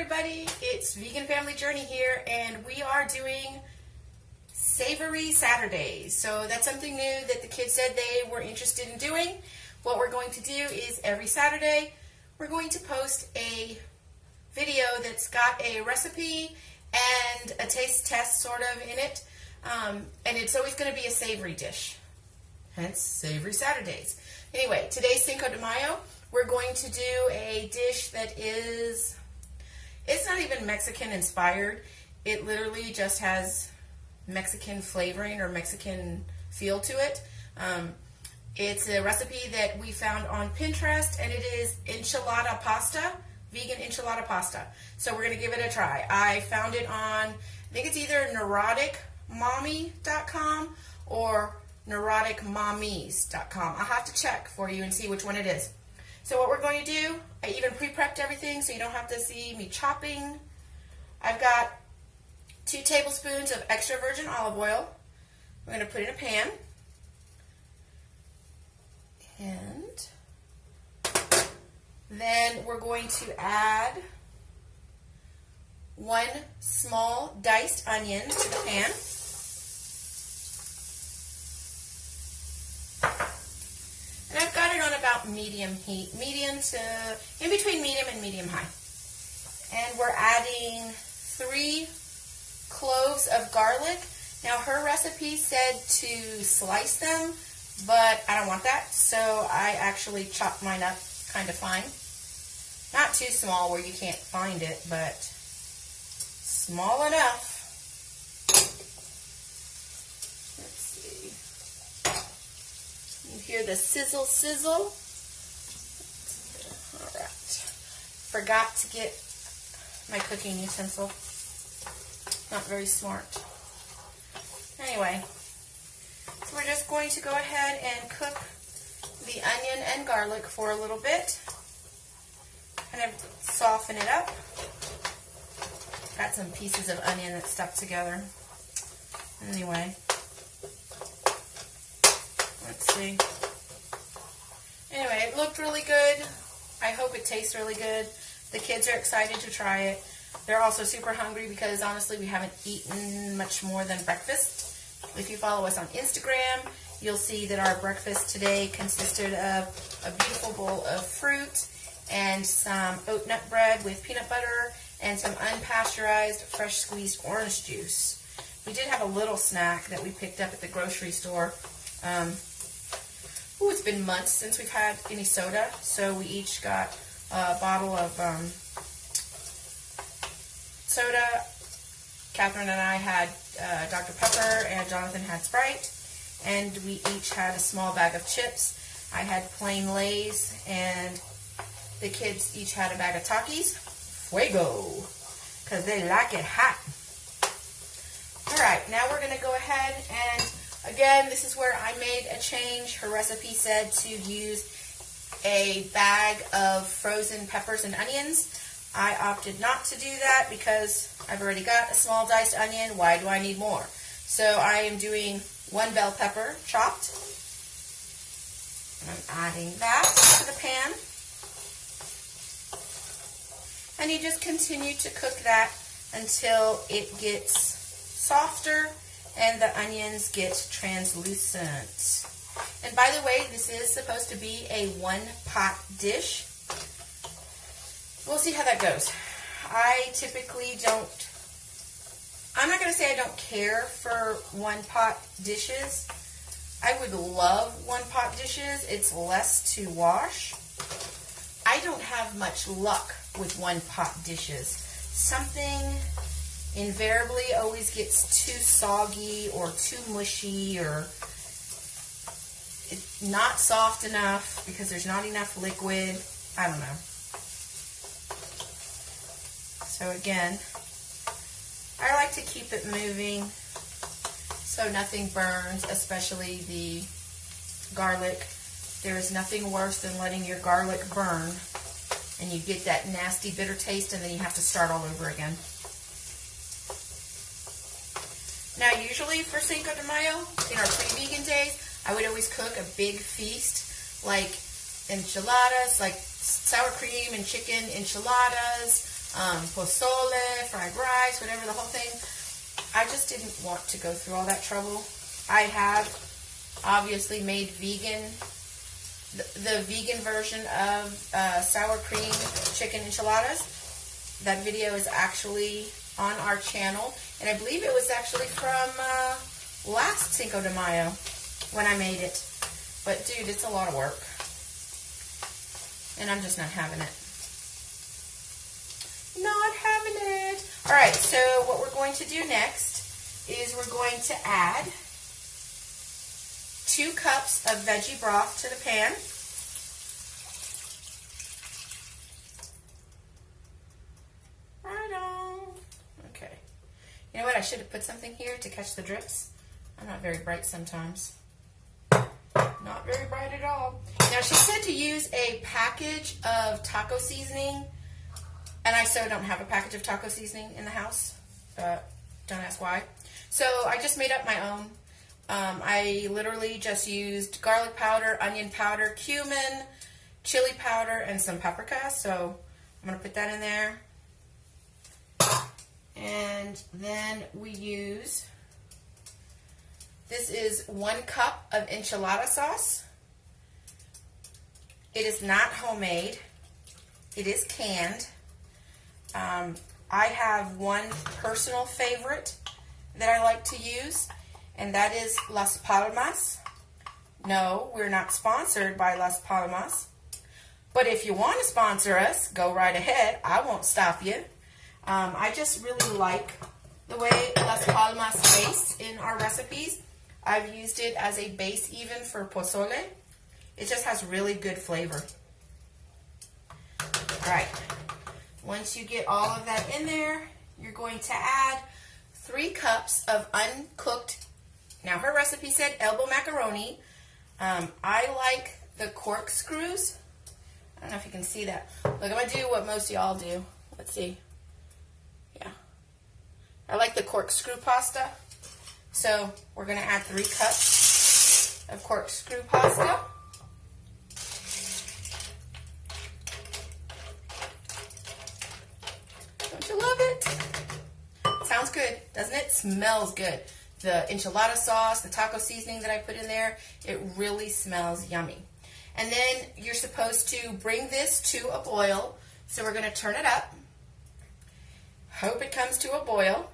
everybody, it's Vegan Family Journey here, and we are doing Savory Saturdays. So that's something new that the kids said they were interested in doing. What we're going to do is every Saturday we're going to post a video that's got a recipe and a taste test sort of in it, and it's always going to be a savory dish, hence Savory Saturdays. Anyway, today's Cinco de Mayo. We're going to do a dish that is, it's not even Mexican inspired. It literally just has Mexican flavoring or Mexican feel to it. It's a recipe that we found on Pinterest, and it is enchilada pasta, vegan enchilada pasta. So we're going to give it a try. I found it on, I think it's either neuroticmommy.com or neuroticmommies.com. I'll have to check for you and see which one it is. So what we're going to do, I even pre-prepped everything so you don't have to see me chopping. I've got 2 tablespoons of extra virgin olive oil. I'm going to put in a pan. And then we're going to add 1 small diced onion to the pan. And I've got it on about medium heat, medium to, in between medium and medium high. And we're adding 3 cloves of garlic. Now her recipe said to slice them, but I don't want that, so I actually chopped mine up kind of fine. Not too small where you can't find it, but small enough. Hear the sizzle sizzle. Alright. Forgot to get my cooking utensil. Not very smart. Anyway, so we're just going to go ahead and cook the onion and garlic for a little bit. Kind of soften it up. Got some pieces of onion that stuck together. Anyway. Let's see. Anyway, it looked really good. I hope it tastes really good. The kids are excited to try it. They're also super hungry because honestly we haven't eaten much more than breakfast. If you follow us on Instagram, you'll see that our breakfast today consisted of a beautiful bowl of fruit and some oat nut bread with peanut butter and some unpasteurized fresh squeezed orange juice. We did have a little snack that we picked up at the grocery store. It's been months since we've had any soda, so we each got a bottle of soda. Catherine and I had Dr. Pepper, and Jonathan had Sprite, and we each had a small bag of chips. I had plain Lay's, and the kids each had a bag of Takis. Fuego! Because they like it hot. Alright, now we're going to go ahead and again, this is where I made a change. Her recipe said to use a bag of frozen peppers and onions. I opted not to do that because I've already got a small diced onion. Why do I need more? So I am doing 1 bell pepper chopped. I'm adding that to the pan. And you just continue to cook that until it gets softer and the onions get translucent. And by the way, this is supposed to be a 1-pot dish. We'll see how that goes. I typically don't, I'm not going to say I don't care for 1-pot dishes. I would love 1-pot dishes. It's less to wash. I don't have much luck with 1-pot dishes. Something invariably always gets too soggy or too mushy, or it's not soft enough because there's not enough liquid. I don't know. So again, I like to keep it moving so nothing burns, especially the garlic. There is nothing worse than letting your garlic burn and you get that nasty bitter taste and then you have to start all over again. Now, usually for Cinco de Mayo, in our pre-vegan days, I would always cook a big feast, like enchiladas, like sour cream and chicken enchiladas, pozole, fried rice, whatever, the whole thing. I just didn't want to go through all that trouble. I have obviously made vegan, the vegan version of sour cream chicken enchiladas. That video is actually on our channel, and I believe it was actually from last Cinco de Mayo when I made it. But dude, it's a lot of work, and I'm just not having it. Not having it. All right, so what we're going to do next is we're going to add 2 cups of veggie broth to the pan. Right on. Okay. You know what? I should have put something here to catch the drips. I'm not very bright sometimes. Not very bright at all. Now, she said to use a package of taco seasoning, and I so don't have a package of taco seasoning in the house. Don't ask why. So I just made up my own. I literally just used garlic powder, onion powder, cumin, chili powder, and some paprika. So I'm going to put that in there. And then we use, this is 1 cup of enchilada sauce. It is not homemade. It is canned. I have one personal favorite that I like to use, and that is Las Palmas. No, we're not sponsored by Las Palmas. But if you want to sponsor us, go right ahead. I won't stop you. I just really like the way Las Palmas tastes in our recipes. I've used it as a base even for pozole. It just has really good flavor. All right. Once you get all of that in there, you're going to add 3 cups of uncooked, now her recipe said elbow macaroni. I like the corkscrews. I don't know if you can see that. Look, I'm going to do what most of y'all do. Let's see. Yeah. I like the corkscrew pasta. So we're going to add 3 cups of corkscrew pasta. Don't you love it? Sounds good, doesn't it? Smells good. The enchilada sauce, the taco seasoning that I put in there, it really smells yummy. And then you're supposed to bring this to a boil. So we're going to turn it up. Hope it comes to a boil.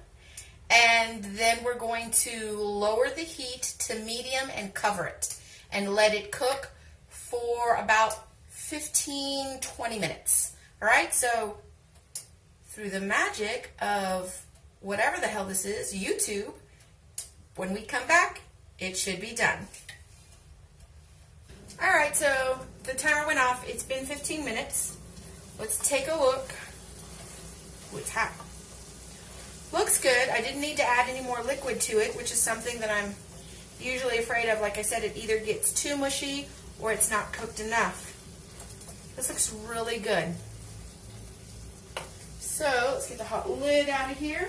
And then we're going to lower the heat to medium and cover it. And let it cook for about 15-20 minutes. All right, so through the magic of whatever the hell this is, YouTube, when we come back, it should be done. All right, so the timer went off. It's been 15 minutes. Let's take a look. Ooh, it's hot. Looks good. I didn't need to add any more liquid to it, which is something that I'm usually afraid of. Like I said, it either gets too mushy or it's not cooked enough. This looks really good. So let's get the hot lid out of here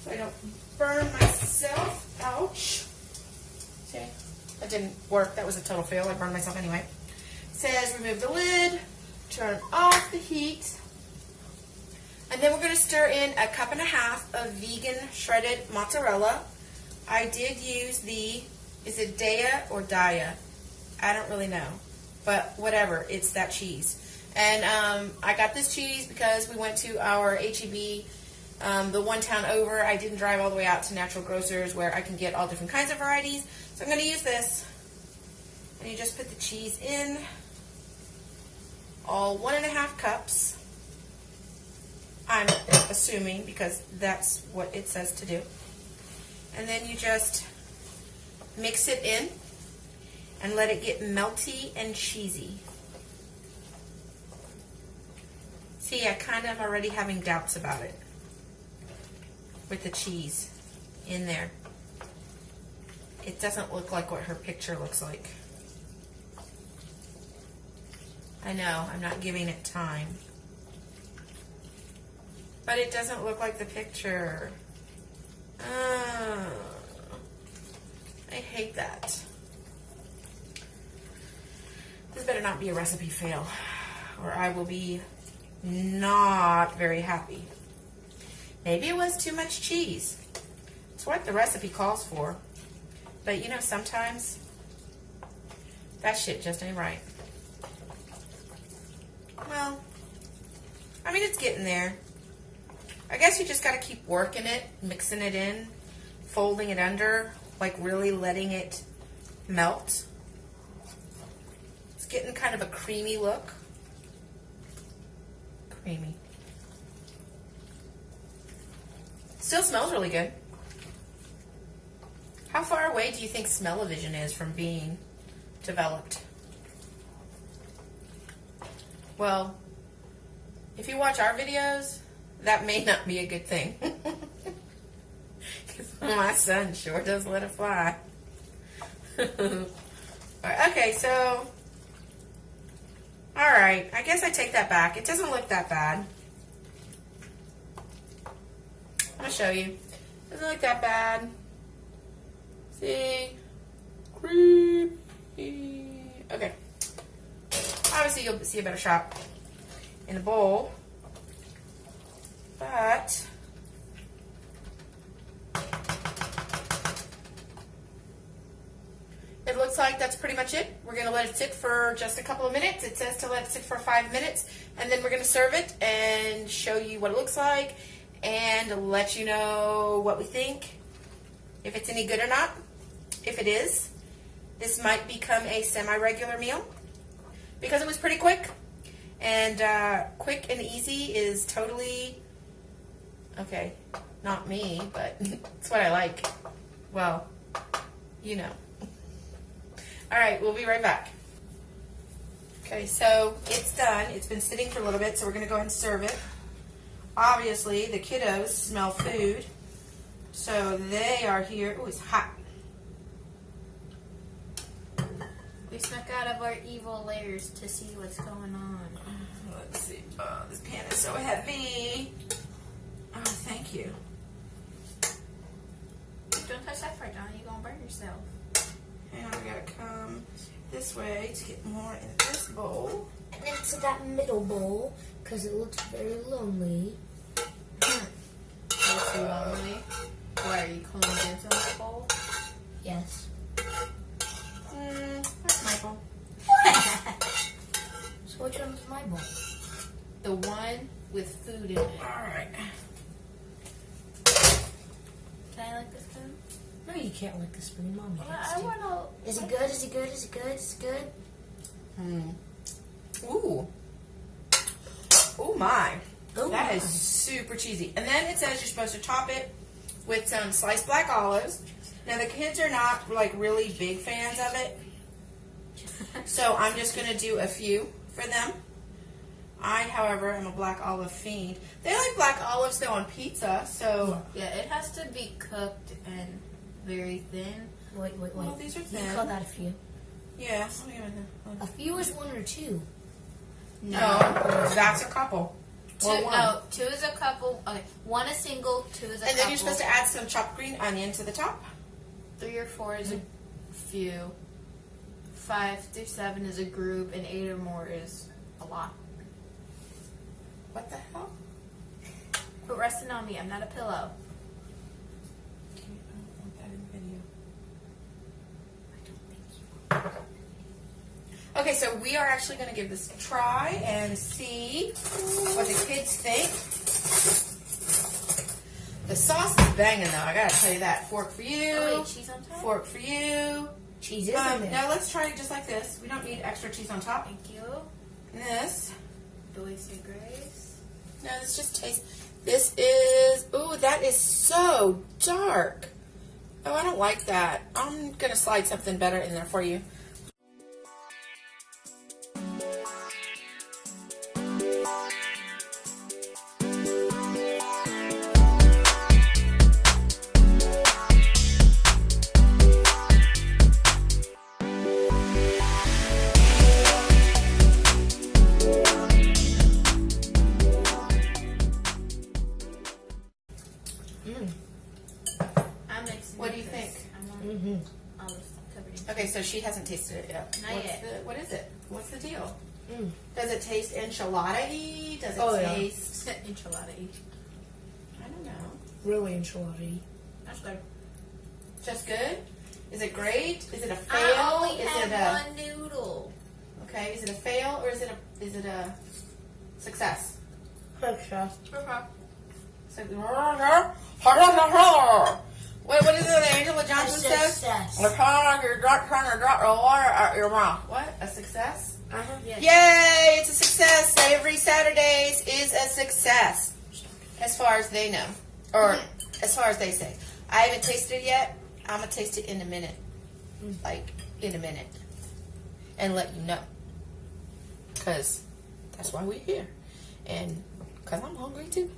so I don't burn myself. Ouch. See, that didn't work. That was a total fail. I burned myself anyway. It says remove the lid, turn off the heat, and then we're going to stir in 1.5 cups of vegan shredded mozzarella. I did use the, is it Daya or Daya? I don't really know, but whatever, it's that cheese. And I got this cheese because we went to our H-E-B, the one town over. I didn't drive all the way out to Natural Grocers where I can get all different kinds of varieties. So I'm going to use this. And you just put the cheese in, all 1.5 cups. I'm assuming because that's what it says to do. And then you just mix it in and let it get melty and cheesy. See, I kind of am already having doubts about it with the cheese in there. It doesn't look like what her picture looks like. I know, I'm not giving it time. But it doesn't look like the picture. I hate that. This better not be a recipe fail, or I will be not very happy. Maybe it was too much cheese. It's what the recipe calls for. But you know, sometimes that shit just ain't right. Well, I mean, it's getting there. I guess you just got to keep working it, mixing it in, folding it under, like really letting it melt. It's getting kind of a creamy look. Creamy. Still smells really good. How far away do you think smell-o-vision is from being developed? Well, if you watch our videos, that may not be a good thing. Because my son sure does let it fly. Okay, so, alright, I guess I take that back. It doesn't look that bad. I'm going to show you. It doesn't look that bad. See? Creepy. Okay. Obviously, you'll see a better shot in the bowl. But it looks like that's pretty much it. We're going to let it sit for just a couple of minutes. It says to let it sit for 5 minutes. And then we're going to serve it and show you what it looks like and let you know what we think, if it's any good or not. If it is, this might become a semi-regular meal because it was pretty quick. And quick and easy is totally, okay, not me, but it's what I like. Well, you know. All right, we'll be right back. Okay, so it's done. It's been sitting for a little bit, so we're going to go ahead and serve it. Obviously, the kiddos smell food, so they are here. Oh, it's hot. We snuck out of our evil layers to see what's going on. Let's see. Oh, this pan is so heavy. Oh, thank you. Don't touch that part, John. You're going to burn yourself. Hang on, we got to come this way to get more in this bowl. And into that middle bowl, because it looks very lonely. Looks lonely. Why, are you cloned into that bowl? Yes. That's my bowl. So which one's my bowl? The one with food in it. Alright. Can I lick this spoon? No, you can't lick the spoon. Mommy has I to. want to. Is it good? Is it good? Is it good? Is it good? Ooh. Oh my. Oh That my. is super cheesy. And then it says you're supposed to top it with some sliced black olives. Now the kids are not like really big fans of it. So I'm just going to do a few for them. I, however, am a black olive fiend. They like black olives though on pizza, so Yeah, it has to be cooked and very thin. Wait. Well, these are You thin. call that a few? yeah. A few is one or two. No, that's a couple. Two, Or one. no, two is a couple. Okay, one is single, two is a couple. And then you're supposed to add some chopped green onion to the top. 3 or 4 is a few. 5 through 7 is a group, and 8 or more is a lot. What the hell? Quit resting on me. I'm not a pillow. I don't want that in video. Okay, so we are actually going to give this a try and see what the kids think. The sauce is banging though, I gotta tell you that. Fork for you. Oh, wait, cheese on top? Fork for you. Cheese is in there. Now let's try it just like this. We don't need extra cheese on top. Thank you. And this. Dois de Grace. No, this just tastes. This is. Ooh, that is so dark. Oh, I don't like that. I'm gonna slide something better in there for you. I'm mixing. What do you this. think? I'm on all this covered in. Okay, so she hasn't tasted it yet. Not yet. What is it? What's the deal? Does it taste enchilada-y? Does it Oh, yeah. taste... Enchilada. I don't know. Really enchilada-y. That's good. Just good? Is it great? Is it a fail? I only is had it a one noodle. okay? Is it a fail or is it a success? Success. Okay. So, wait, what is it that Angela Johnson says? Success. You're trying to drop your water out your mouth. What? A success? Yes. Yay! It's a success. Savory Saturdays is a success, as far as they know, or as far as they say. I haven't tasted it yet. I'm gonna taste it in a minute, like in a minute, and let you know, cause that's why we're here, and cause I'm hungry too.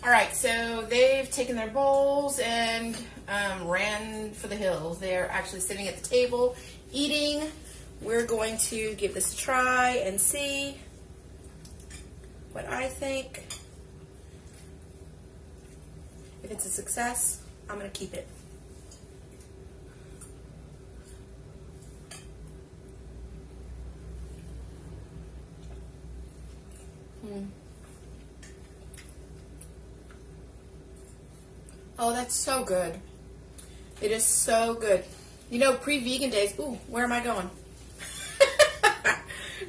All right, so they've taken their bowls and ran for the hills. They're actually sitting at the table eating. We're going to give this a try and see what I think. If it's a success, I'm going to keep it. Oh, that's so good. It is so good. You know, pre-vegan days, ooh, where am I going?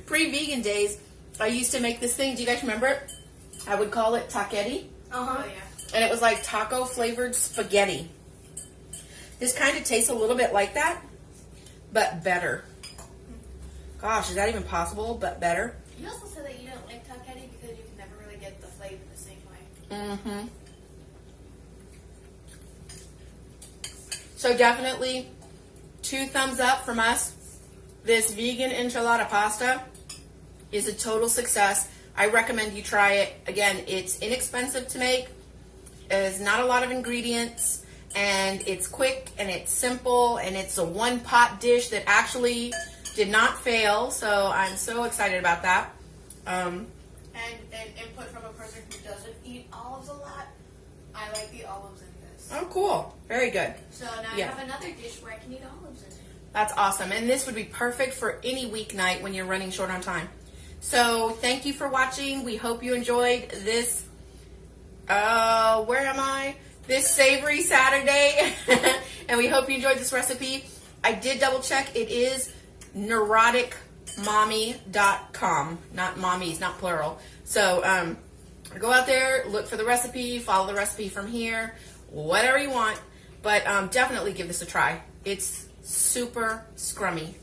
Pre-vegan days, I used to make this thing. Do you guys remember it? I would call it taquetti. Oh, yeah. And it was like taco flavored spaghetti. This kind of tastes a little bit like that, but better. Gosh, is that even possible? But better? You also said that you don't like taquetti because you can never really get the flavor the same way. Mm-hmm. So definitely 2 thumbs up from us. This vegan enchilada pasta is a total success. I recommend you try it. Again, it's inexpensive to make. There's not a lot of ingredients, and it's quick and it's simple, and it's a one-pot dish that actually did not fail. So I'm so excited about that. And input from a person who doesn't eat olives a lot, I like the olives in this. Oh, cool. Very good. So now Yeah. I have another dish where I can eat olives in it. That's awesome. And this would be perfect for any weeknight when you're running short on time. So thank you for watching. We hope you enjoyed this, where am I? This Savory Saturday. And we hope you enjoyed this recipe. I did double check. It is neuroticmommy.com. Not mommies, not plural. So go out there, look for the recipe, follow the recipe from here, whatever you want. But definitely give this a try. It's super scrummy.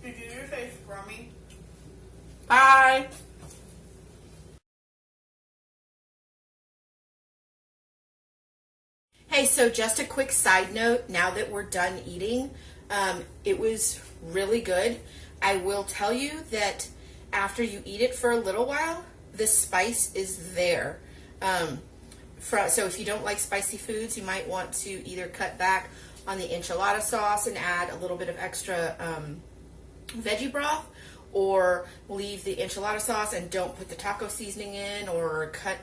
Did you just say scrummy? Bye. Hey, so just a quick side note, now that we're done eating, it was really good. I will tell you that after you eat it for a little while, the spice is there. So if you don't like spicy foods, you might want to either cut back on the enchilada sauce and add a little bit of extra veggie broth, or leave the enchilada sauce and don't put the taco seasoning in, or cut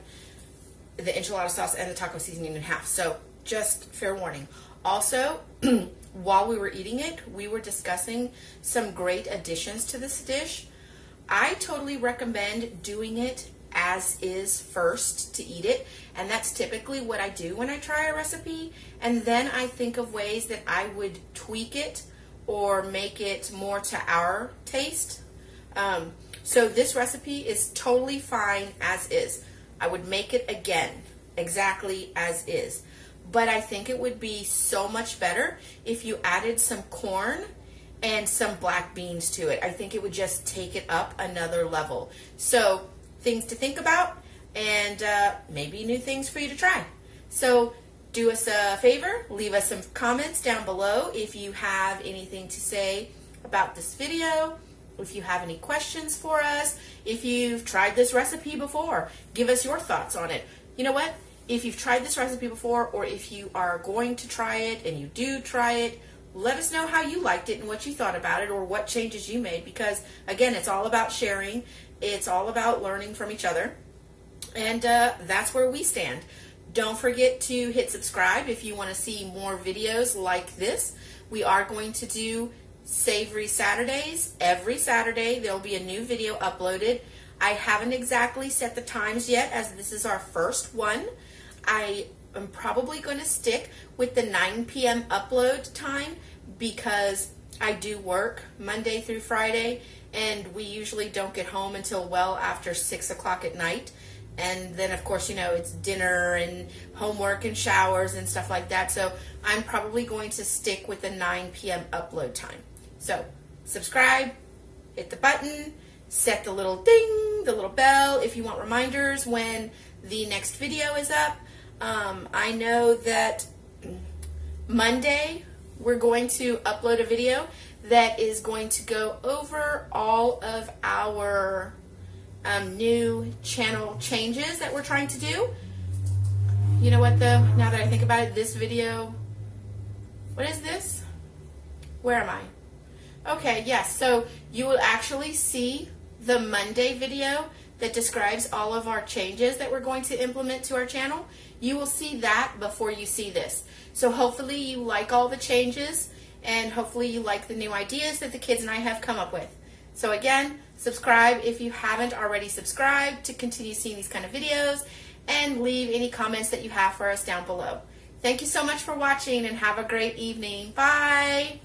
the enchilada sauce and the taco seasoning in half. So just fair warning. Also, while we were eating it, we were discussing some great additions to this dish. I totally recommend doing it as is first to eat it, and that's typically what I do when I try a recipe, and then I think of ways that I would tweak it or make it more to our taste. So this recipe is totally fine as is. I would make it again exactly as is, but I think it would be so much better if you added some corn and some black beans to it. I think it would just take it up another level. So things to think about, and maybe new things for you to try. So do us a favor, leave us some comments down below if you have anything to say about this video, if you have any questions for us, if you've tried this recipe before, give us your thoughts on it. You know what? If you've tried this recipe before, or if you are going to try it and you do try it, let us know how you liked it and what you thought about it, or what changes you made, because again, it's all about sharing. It's all about learning from each other, and that's where we stand. Don't forget to hit subscribe if you want to see more videos like this. We are going to do Savory Saturdays. Every Saturday there will be a new video uploaded. I haven't exactly set the times yet, as this is our first one. I am probably going to stick with the 9 p.m. upload time because I do work Monday through Friday, and we usually don't get home until well after 6 o'clock at night. And then, of course, you know, it's dinner and homework and showers and stuff like that. So I'm probably going to stick with the 9 p.m. upload time. So subscribe, hit the button, set the little ding, the little bell if you want reminders when the next video is up. I know that Monday we're going to upload a video that is going to go over all of our new channel changes that we're trying to do. You know what though, now that I think about it, this video, what is this? Where am I? Okay, yes, so you will actually see the Monday video that describes all of our changes that we're going to implement to our channel. You will see that before you see this. So hopefully you like all the changes, and hopefully you like the new ideas that the kids and I have come up with. So again, subscribe if you haven't already subscribed to continue seeing these kind of videos, and leave any comments that you have for us down below. Thank you so much for watching, and have a great evening. Bye!